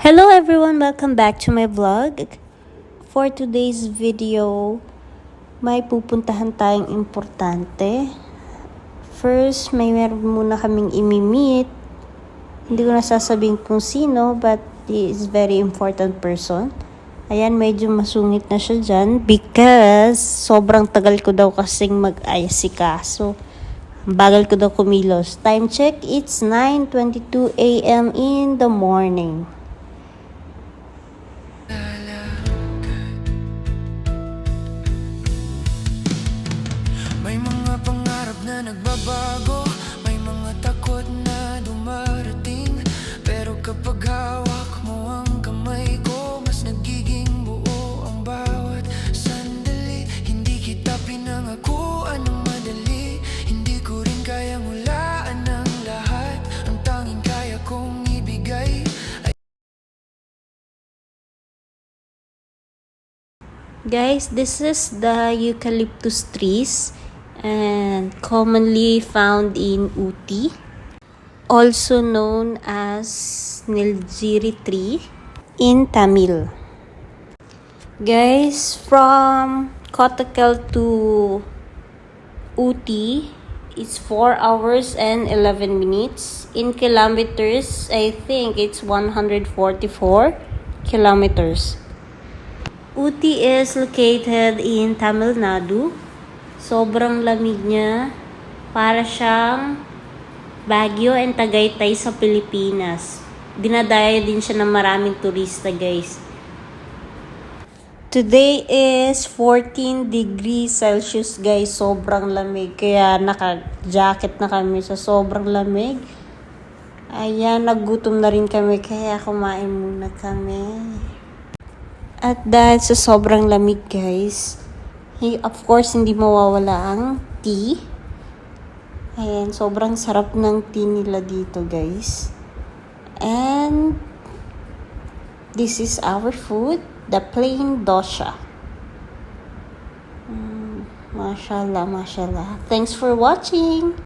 Hello everyone, welcome back to my vlog. For today's video, may pupuntahan tayong importante. First, meron muna kaming imi-meet. Hindi ko nasasabihin kung sino, but he is very important person. Ayan, medyo masungit na siya dyan because sobrang tagal ko daw kasing mag-ayasikaso. Bagal ko daw kumilos. Time check, it's 9:22 a.m. in the morning. May mga pangarap na nagbabago, may mga takot na dumarating. Pero kapag hawak mo ang kamay ko, mas nagiging buo ang bawat sandali. Hindi kita pinangakuan ng madali, hindi ko rin kayang hulaan ang lahat. Ang tanging kaya kong ibigay ay... Guys, this is the eucalyptus trees and commonly found in Ooty, also known as Nilgiri tree in Tamil. Guys, from Kottakkal to Ooty, it's 4 hours and 11 minutes. In kilometers, I think it's 144 kilometers. Ooty is located in Tamil Nadu. Sobrang lamig niya. Para siyang Baguio and Tagaytay sa Pilipinas. Dinadaya din siya ng maraming turista, guys. Today is 14 degrees Celsius, guys. Sobrang lamig. Kaya naka-jacket na kami sa sobrang lamig. Ayan, naggutom na rin kami. Kaya kumain muna kami. At dahil sa sobrang lamig, guys, of course, hindi mawawala ang tea. Ayan, sobrang sarap ng tea nila dito, guys. And this is our food, the plain dosha. Mashallah, mashallah. Thanks for watching.